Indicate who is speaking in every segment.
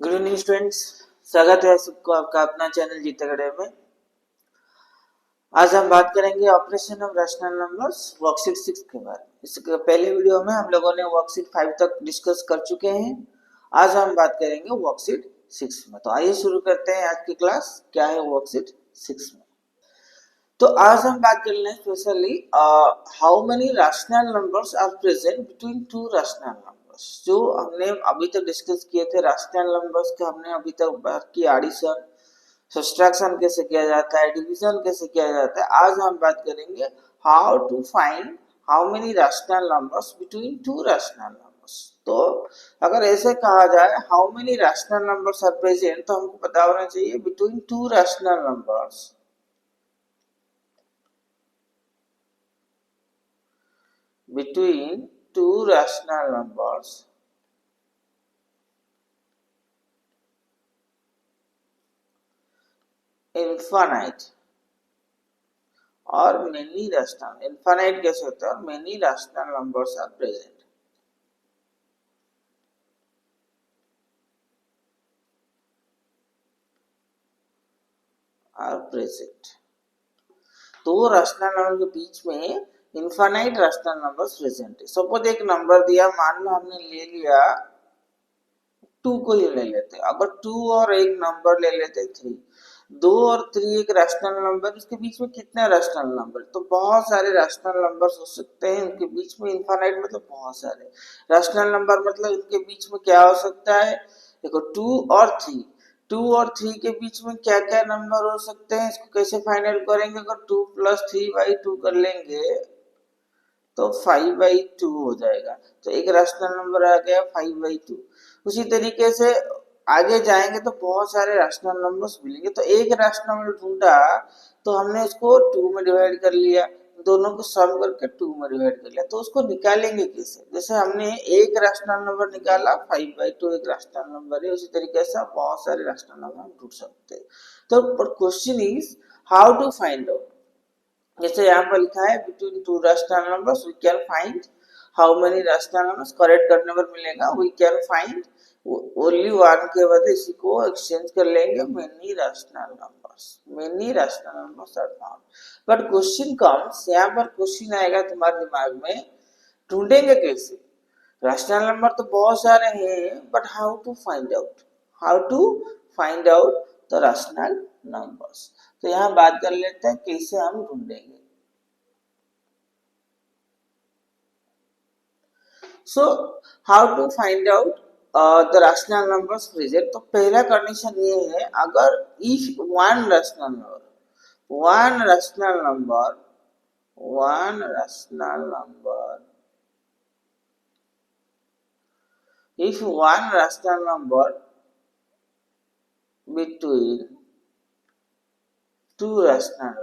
Speaker 1: Good evening students, स्वागत है सबको आपका अपना चैनल जीत गड़े में। आज हम बात करेंगे operation of rational numbers worksheet 6 के बारे में। इसके पहले वीडियो में हम लोगों ने वर्कशीट 5 तक डिस्कस कर चुके हैं। आज हम बात करेंगे वर्कशीट 6 में। तो आइए शुरू करते हैं आज की क्लास। क्या है वर्कशीट 6 में? तो आज हम बात कर रहे हैं specially how many rational numbers are present between two rational numbers. जो हमने अभी तक डिस्कस किए थे रैशनल नंबर्स के, हमने अभी तक बात की एडिशन, सब्ट्रैक्शन कैसे किया जाता है, डिवीजन कैसे किया जाता है। आज हम बात करेंगे how to find how many rational numbers between two rational numbers. तो अगर ऐसे कहा जाए how many rational numbers are present, तो हमको पता होना चाहिए between two rational numbers between two rational numbers infinite or many rational, infinite कैसे होता है और many rational numbers are present। दो रैशनल नंबर के बीच में इनफाइनाइट रैशनल नंबर्स प्रेजेंट है। सपोज एक नंबर दिया, मान लो हमने ले लिया 2 को ही ले लेते, अगर 2 और एक नंबर ले लेते 3, 2 और 3 एक रैशनल नंबर, इसके बीच में कितने रैशनल नंबर? तो बहुत सारे रैशनल नंबर्स हो सकते हैं उनके बीच में। इनफाइनाइट मतलब बहुत सारे रैशनल नंबर, मतलब इनके बीच में क्या हो सकता है? देखो 2 और 3, 2 और 3 के बीच में क्या क्या नंबर हो सकते हैं, इसको कैसे फाइंड आउट करेंगे? अगर 2 + 3/2 कर लेंगे तो 5/2 हो जाएगा। तो एक रैशनल नंबर आ गया 5/2। उसी तरीके से आगे जाएंगे तो बहुत सारे रैशनल नंबर्स मिलेंगे। तो एक रैशनल नंबर ढूंढा तो हमने उसको 2 में डिवाइड कर लिया, दोनों को सम करके 2 में डिवाइड कर लिया। तो उसको निकालेंगे कैसे? जैसे हमने एक रैशनल नंबर निकाला 5/2 एक रैशनल नंबर है, उसी तरीके से बहुत सारे रैशनल नंबर हम ढूंढ सकते हैं। तो question is how to find out. जैसे यहाँ पर लिखा है between two rational numbers we can find how many rational numbers. Correct करने पर मिलेगा we can find only one के बदले इसी को एक्सचेंज कर लेंगे many rational numbers. Many rational numbers are found. But question comes, यहाँ पर क्वेश्चन आएगा तुम्हारे दिमाग में, ढूंढेंगे कैसे? रैशनल नंबर तो बहुत सारे हैं, but how to find out, how to find out the rational numbers. तो यहाँ बात कर लेते हैं कैसे हम ढूंढेंगे। So how to find out the rational numbers present. तो पहला कंडीशन ये है, अगर if one rational number, one rational number, one rational number, if one rational number between two rational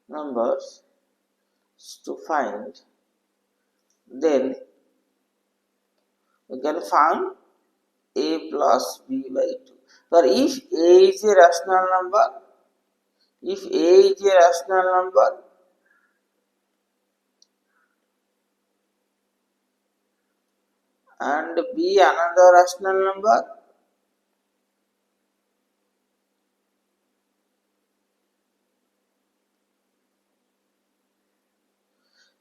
Speaker 1: numbers to find, then we can find a plus b/2. But if a is a rational number, if a is a rational number, and b another rational number,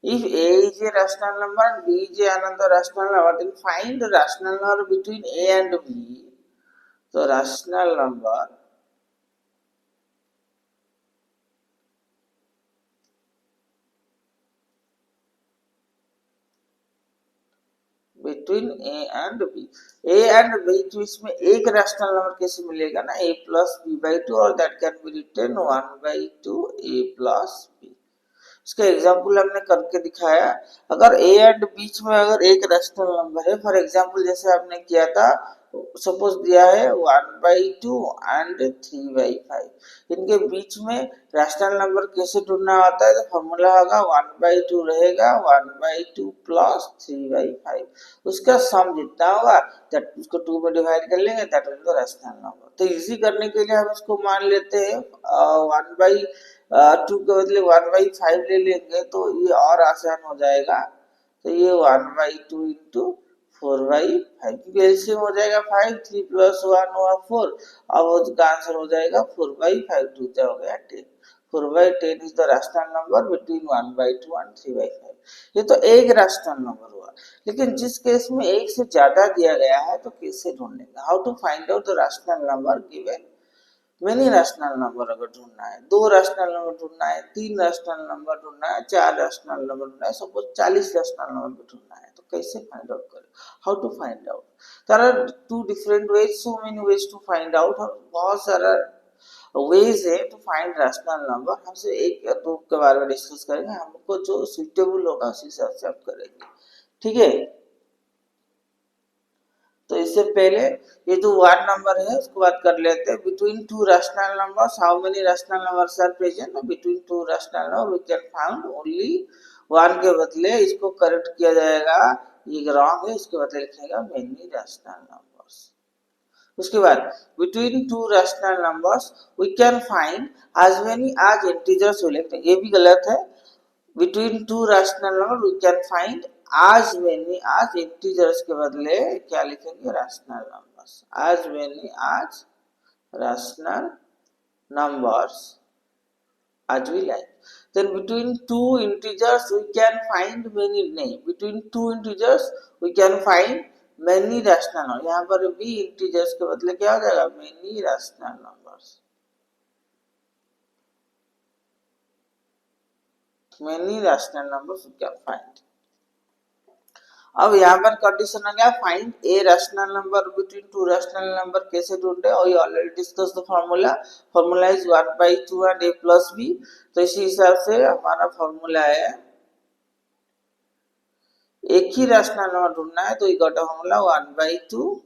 Speaker 1: if a is a rational number and b is another rational number, then find the rational number between a and b. So rational number between a and b. a and b के बीच में एक rational number कैसे मिलेगा ना? a plus b/2, और that can be written 1/2 a plus b। इसका example हमने करके दिखाया। अगर a एंड बीच में अगर एक रैशनल नंबर है, फॉर एग्जांपल जैसे आपने किया था, सपोज दिया है 1/2 एंड 3/5, इनके बीच में रैशनल नंबर कैसे ढूंढना होता है? तो फॉर्मूला होगा 1/2 रहेगा 1/2 प्लस 3/5, उसका सम जितना होगा दैट उसको 2 में डिवाइड कर लेंगे, that is the rational number. तो इजी करने के लिए हम इसको मान लेते हैं 1/2 के बदले 1/5 ले लेंगे, तो ये और आसान हो जाएगा। तो ये 1/2 इंटू 4/5, क्योंकि एलसीएम हो जाएगा 5, 3 प्लस 1 हुआ 4, अब उसका आंसर हो जाएगा 4/5, 2 हो गया 10। 4/10 is the rational number between 1/2 and 3/5। ये तो एक रैशनल नंबर हुआ, लेकिन जिस केस में एक से ज्यादा दिया गया है तो कैसे ढूंढेंगे? How to find out the rational number given many rational number अगर ढूंढना है, 2 रैशनल नंबर ढूंढना है, 3 रैशनल नंबर ढूंढना है, 4 रैशनल नंबर ढूंढना है, सपोज 40 रैशनल नंबर ढूंढना है, तो कैसे फाइंड आउट करें? How to find out? There are two different ways, so many ways to find out, और बहुत सारा वेज है टू फाइंड रैशनल नंबर। हमसे एक या दो के बारे में डिस्कस करेंगे, हमको जो सुइटेबल होगा उसी हिसाब से आप करेंगे, ठीक है? तो इससे पहले ये जो वन नंबर है उसको बात कर लेते हैं। Between two rational numbers how many rational numbers are present? Between two rational number we can found only one, के बदले इसको करेक्ट किया जाएगा, ये रॉन्ग है, इसके बदले लिखेगा मेनी रैशनल नंबर्स। उसके बाद between two rational numbers we can find as many as integers, ये भी गलत है। Between two rational number we can find as many as integers के बदले क्या लिखेंगे? Rational numbers. as many as rational numbers as we like. Then between two integers we can find many, नहीं, between two integers we can find many rational numbers। यहाँ पर भी integers के बदले क्या हो जाएगा? many rational numbers। many rational numbers we can find। अब यहाँ पर कंडीशन आ गया find a rational number between two rational number, कैसे ढूंढे? और ये already discuss the formula, formula is 1/2 and a plus b। तो इसी हिसाब से हमारा फॉर्मूला है, एक ही रैशनल नंबर ढूंढना है तो ये got formula 1/2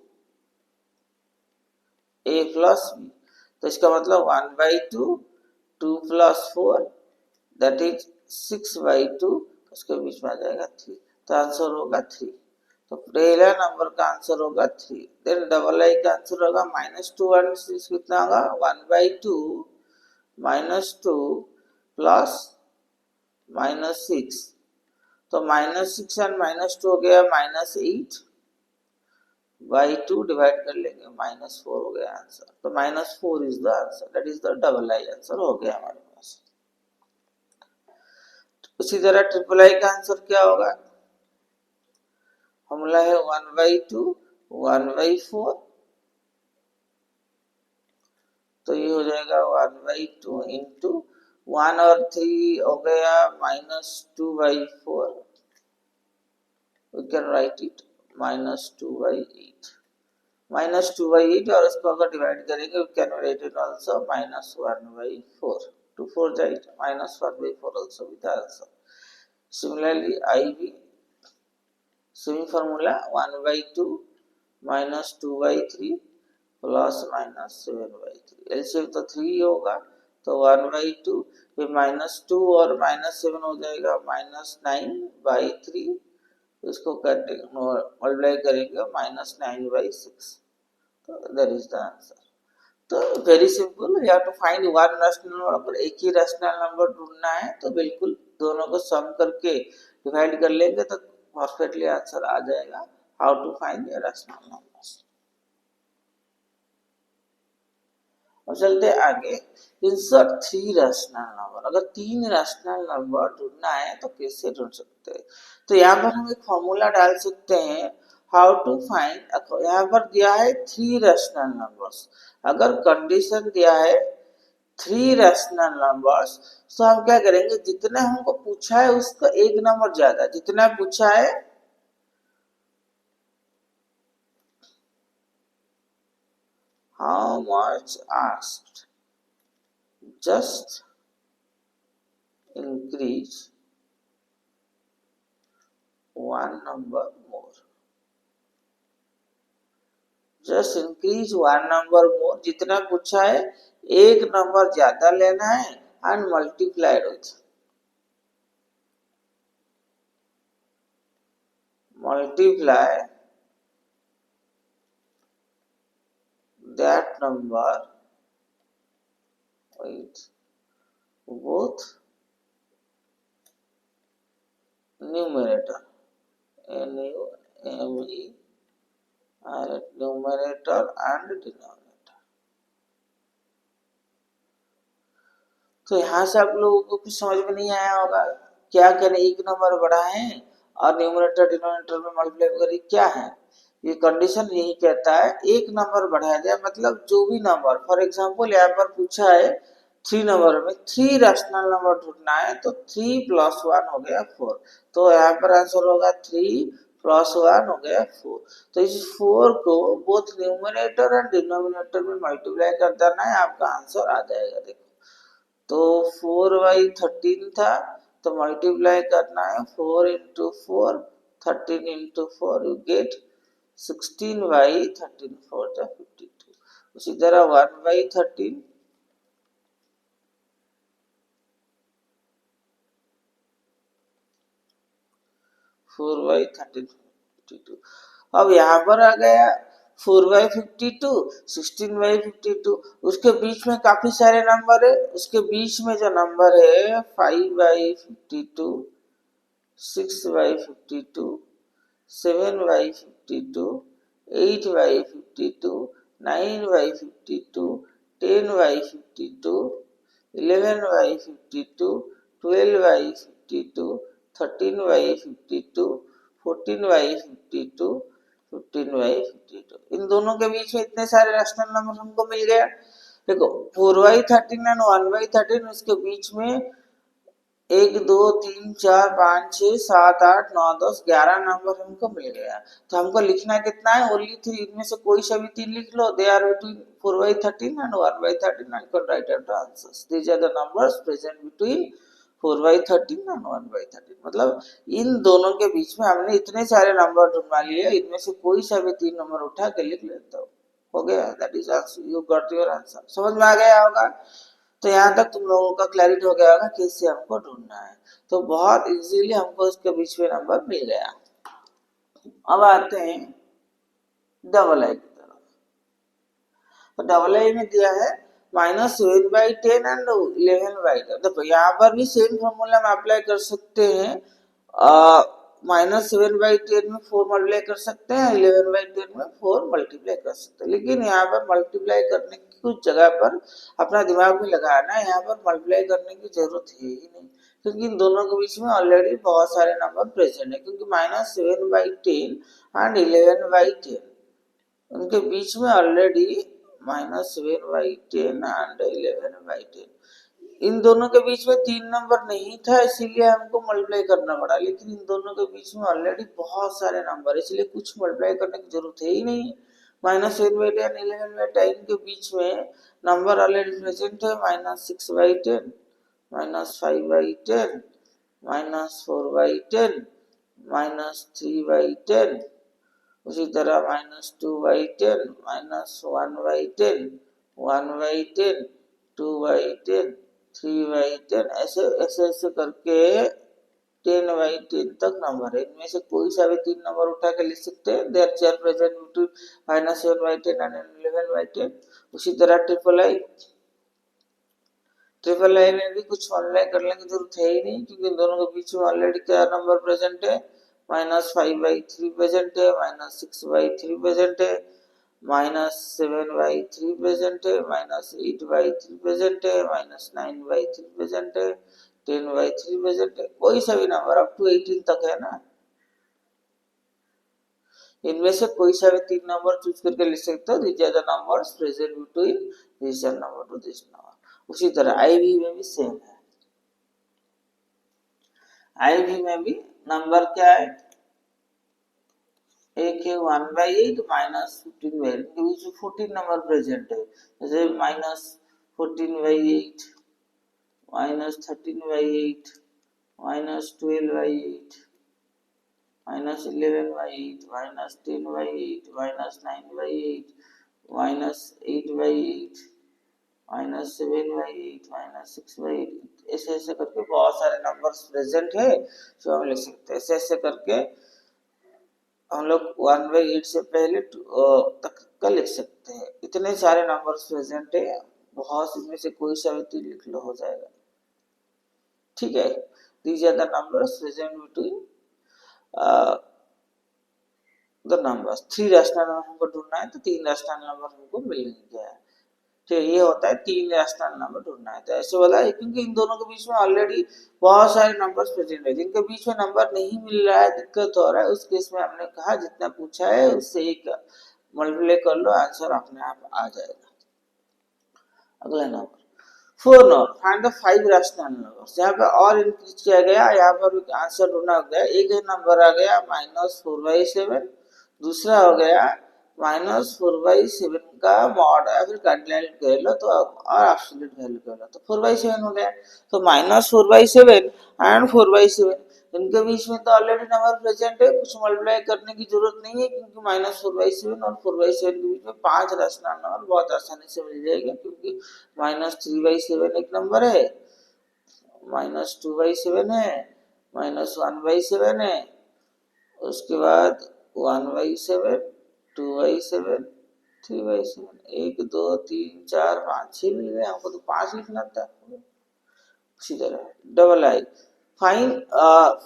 Speaker 1: a plus b। तो इसका मतलब 1/2 2 प्लस 4 दैट इज 6/2, उसके बीच में आ जाएगा 3, तो आंसर होगा 3। तो पहला नंबर का आंसर होगा 3। देन डबल आई का आंसर होगा -2 और 6 कितना होगा? 1/2 -2 प्लस -6, तो -6 एंड -2 हो गया -8/2, डिवाइड कर लेंगे -4 हो गया आंसर। तो -4 is the answer, that is the double I answer हो गया हमारे पास। उसी तरह ट्रिपल आई का आंसर क्या होगा? फॉर्मूला है 1/2 1/4, तो ये हो जाएगा 1/2 इंटू 1 और 3 हो गया -2/4, वी कैन राइट इट -2/8, -2/8, और इसको अगर डिवाइड करेंगे we can write it also -1/4, 2 4 8 -1/4 also with the answer। Similarly IV same formula 1/2 -2/3 plus -7/3, LCM तो 3 होगा, तो 1/2 ये -2 और -7 हो जाएगा -9/3, इसको मल्टीप्लाई करेंगे -9/6, तो दैट इज द आंसर। तो very simple, you have to find one rational number. अगर एक ही रैशनल नंबर ढूंढना है तो बिल्कुल दोनों को सम करके डिवाइड कर लेंगे तो परफेक्टली आंसर आ जाएगा। How to find a rational numbers. अब चलते आगे, इंसर्ट 3 रैशनल नंबर। अगर 3 रैशनल नंबर ढूंढना है तो कैसे ढूंढ सकते हैं? तो यहाँ पर हम एक फॉर्मूला डाल सकते हैं, हाउ टू फाइंड। यहाँ पर दिया है 3 रैशनल नंबर्स, अगर कंडीशन दिया है 3 रैशनल नंबर्स, तो हम क्या करेंगे? जितना हमको पूछा है उसका एक नंबर ज्यादा, जितना पूछा है how much asked, just increase one number more, just increase one number more, जितना पूछा है एक नंबर ज्यादा लेना है and multiplied with, multiply that number with both numerator। NUME are numerator and denominator। तो यहाँ से आप लोगों को कुछ समझ में नहीं आया होगा, क्या करें, एक नंबर बढ़ाएं और न्यूमरेटर डिनोमिनेटर में मल्टीप्लाई करें, क्या है ये कंडीशन, यही कहता है एक नंबर बढ़ाया जाए, मतलब जो भी नंबर, फॉर एग्जांपल यहाँ पर पूछा है 3 नंबर में 3 रैशनल नंबर ढूंढना है, तो 3 + 1 हो गया 4, तो यहाँ पर आंसर होगा 3 + 1 हो गया 4। तो इस 4 को बोथ न्यूमरेटर एंड डिनोमिनेटर में मल्टीप्लाई कर देना है, आपका आंसर आ जाएगा। देखो तो 4/13 था, तो मल्टीप्लाई करना है 4 × 4, 13 × 4, यू गेट 16/13, 4 × 52। उसी तरह 1/13, 4/13, 52। अब यहाँ पर आ गया 4/52, 16/52, उसके बीच में काफी सारे नंबर है, उसके बीच में जो नंबर है 5/52, 6/52, 7/52, 8/52, 9/52, 10/52, 11/52, 12/52, 13/52, 14/52, 15/52। इन दोनों के बीच में इतने सारे रैशनल नंबर हमको मिल गया। देखो 4/13 एंड 1/13, इसके बीच में 1 2 3 4 5 6 7 8 9 10 11 नंबर हमको मिल गया। तो हमको लिखना कितना है, ओनली 3, इनमें से कोई सा भी 3 लिख लो, they are between 4/13 and 1/13 and can write out the answers। These are the numbers present between 4/13 and 1/13। मतलब इन दोनों के बीच में हमने इतने सारे नंबर ढूंढवा लिए, इनमें से कोई सा भी 3 नंबर उठा के लिख लेता हूँ, हो गया, that is answer, you got your answer. समझ में आ गया होगा। तो यहाँ तक तुम लोगों का क्लैरिटी हो गया होगा कैसे हमको ढूंढना है। तो बहुत इजीली हमको इसके बीच में नंबर मिल गया। अब आते हैं डबल आई की तरफ। तो डबल आई में दिया है -7/10 एंड 11/10। देखो यहाँ पर भी सेम फॉर्मूला हम अप्लाई कर सकते हैं, -7/10 में 4 मल्टीप्लाई कर सकते हैं, 11/10 में 4 मल्टीप्लाई कर सकते हैं, लेकिन यहाँ पर मल्टीप्लाई करने की कुछ जगह पर अपना दिमाग में लगाना है, यहाँ पर मल्टीप्लाई करने की जरूरत है ही नहीं, क्योंकि इन दोनों के बीच में ऑलरेडी बहुत सारे नंबर प्रेजेंट है, क्योंकि -7/10 एंड 11/10 उनके बीच में ऑलरेडी -7/10 एंड 11/10, इन दोनों के बीच में 3 नंबर नहीं था, इसीलिए हमको मल्टीप्लाई करना पड़ा, लेकिन इन दोनों के बीच में ऑलरेडी बहुत सारे नंबर है, इसलिए कुछ मल्टीप्लाई करने की जरूरत है ही नहीं। -7/10 11/10 के बीच में नंबर ऑलरेडी प्रेजेंट है, -6/10, -5/10, -4/10, -3/10, उसी तरह -2/10, -1/10, 1/10, 2/10, 3/10, ऐसे ऐसे ऐसे करके 10/10 तक नंबर है, इनमें से कोई सा भी 3 नंबर उठा के लिख सकते हैं, there chair present between -7/10 and 11/10। उसी तरह ट्रिपल आई में भी कुछ मल्टीप्लाई करने की जरूरत है ही नहीं, क्योंकि इन दोनों के बीच में ऑलरेडी क्या नंबर प्रेजेंट है, -5/3 प्रेजेंट है, -6/3 प्रेजेंट है, -7/3 प्रेजेंट है, -8/3 प्रेजेंट है, -9/3 प्रेजेंट है, 10/3 प्रेजेंट है, कोई सा भी नंबर अप टू 18 तक है ना, इनमें से कोई सा भी 3 नंबर चूज करके लिख सकते हो, these are the numbers present between this number to this number. उसी तरह आईवी में भी सेम है, आईवी में भी नंबर क्या है, एक है 1/8 -15/8, के बीच में 14 नंबर प्रेजेंट है, जैसे -14/8, -13/8, -12/8, -11/8, -10/8, -9/8, -8/8, -7/8, -6/8, ऐसे ऐसे करके बहुत सारे नंबर्स प्रेजेंट है जो हम लिख सकते हैं। ऐसे ऐसे करके हम लोग 1/8 से पहले तक का लिख सकते हैं, इतने सारे नंबर्स प्रेजेंट है, बहुत इनमें से कोई सा भी 3 लिख लो हो जाएगा, ठीक है। These are the numbers present between the numbers, 3 rational number हमको ढूंढना है तो 3 रैशनल नंबर हमको मिल गया है। तो ये होता है 3 रैशनल नंबर ढूंढना है। तो ऐसे वाला है क्योंकि इन दोनों के बीच में ऑलरेडी बहुत सारे नंबर्स प्रेजेंट है, जिनके बीच में नंबर नहीं मिल रहा है, दिक्कत हो रहा है, उस केस में हमने कहा जितना पूछा है उससे एक मल्टीप्लाई कर लो, आंसर अपने आप आ जाएगा। अगला number 4 number, find the 5 rational numbers. यहाँ पे और इंक्रीज किया गया, यहाँ पर आंसर ढूंढना हो गया। एक नंबर आ गया -4/7, दूसरा हो गया -4/7 का मॉड है, फिर कैंडिडेट कर लो तो और एब्सोल्यूट वैल्यू कर लो तो 4/7 हो गया। तो -4/7 एंड 4/7 इनके बीच में तो ऑलरेडी नंबर प्रेजेंट है, कुछ मल्टीप्लाई करने की जरूरत नहीं है, क्योंकि -4/7 और 4/7 के बीच में 5 रैशनल नंबर बहुत आसानी से मिल जाएगा, क्योंकि -3/7 एक नंबर है, -2/7 है, -1/7 है, उसके बाद 1/7, 2/7, 3/7, 1 2 3 4 5 6 मिल गए हमको, तो 5 लिखना था। इसी तरह डबल आई, फाइंड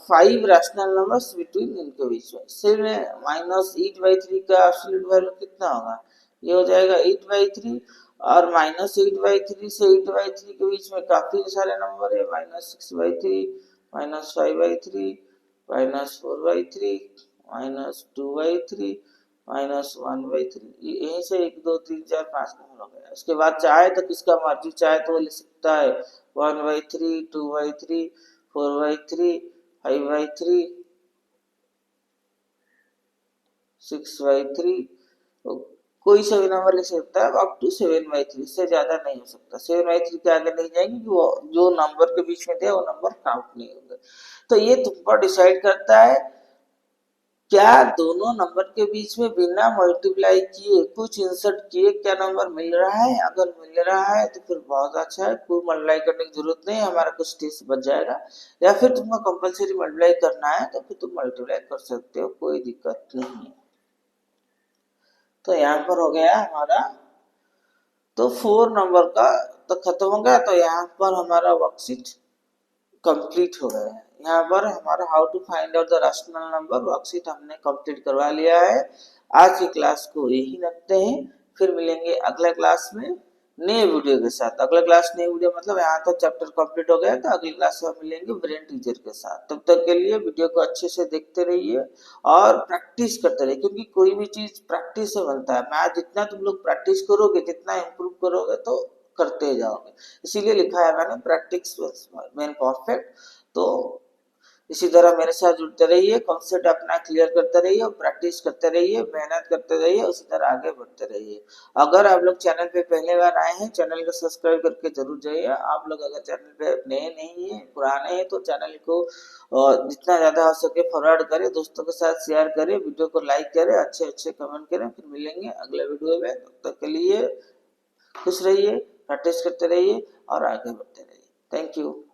Speaker 1: 5 रैशनल नंबर्स बिटवीन इनके बीच में। सिर्फ में -8/3 का एब्सोल्यूट वैल्यू कितना होगा, ये हो जाएगा 8/3, और -8/3 से 8/3 के बीच में काफी सारे नंबर है, -6/3, -5/3, -4/3, -2/3, -1/3, यहीं से 1 2 3 4 5 नंबर हो गया। उसके बाद चाहे तो किसका मर्जी चाहे तो वो लिख सकता है 1/3, 2/3, 4/3, 5/3, 6/3, कोई सा भी नंबर लिख सकता है अप टू 7/3, से ज्यादा नहीं हो सकता। 7/3 के आगे नहीं जाएंगे कि वो जो नंबर के बीच में थे वो नंबर काउंट नहीं होंगे। तो ये तुम पर डिसाइड करता है क्या दोनों नंबर के बीच में बिना मल्टीप्लाई किए कुछ इंसर्ट किए क्या नंबर मिल रहा है। अगर मिल रहा है तो फिर बहुत अच्छा है, कोई मल्टीप्लाई करने की जरूरत नहीं है, हमारा कुछ स्टेज बच जाएगा। या फिर तुमको कंपलसरी मल्टीप्लाई करना है तो फिर तुम मल्टीप्लाई कर सकते हो, कोई दिक्कत नहीं है। तो यहाँ पर हो गया हमारा, तो 4 नंबर का तो खत्म हो गया। तो यहाँ पर हमारा वर्कशीट कंप्लीट हो गया है। यहाँ पर हमारा how to find out the rational number worksheet हमने कंप्लीट करवा लिया है। आज की क्लास को यही रखते हैं, फिर मिलेंगे अगले क्लास में नए वीडियो के साथ। अगला क्लास नए वीडियो मतलब यहाँ तक चैप्टर कंप्लीट हो गया, तो अगली क्लास में मिलेंगे ब्रेन टीचर के साथ। तब तक के लिए वीडियो को अच्छे से देखते रहिए और प्रैक्टिस करते रहिए, क्योंकि कोई भी चीज प्रैक्टिस से बनता है। मैथ जितना तुम लोग प्रैक्टिस करोगे, जितना इम्प्रूव करोगे, तो करते जाओगे। इसीलिए लिखा है मैंने प्रैक्टिस मेन परफेक्ट। तो इसी तरह मेरे साथ जुड़ते रहिए, कॉन्सेप्ट अपना क्लियर करते रहिए और प्रैक्टिस करते रहिए, मेहनत करते रहिए, उसी तरह आगे बढ़ते रहिए। अगर आप लोग चैनल पे पहले बार आए हैं, चैनल को सब्सक्राइब करके जरूर जाइए। आप लोग अगर चैनल पे नए नहीं है, पुराने हैं, तो चैनल को जितना ज्यादा हो सके फॉरवर्ड करें, दोस्तों के साथ शेयर करें, वीडियो को लाइक करें, अच्छे अच्छे कमेंट करें। फिर मिलेंगे अगले वीडियो में, तब तक के लिए खुश रहिए, प्रैक्टिस करते रहिए और आगे बढ़ते रहिए। Thank you.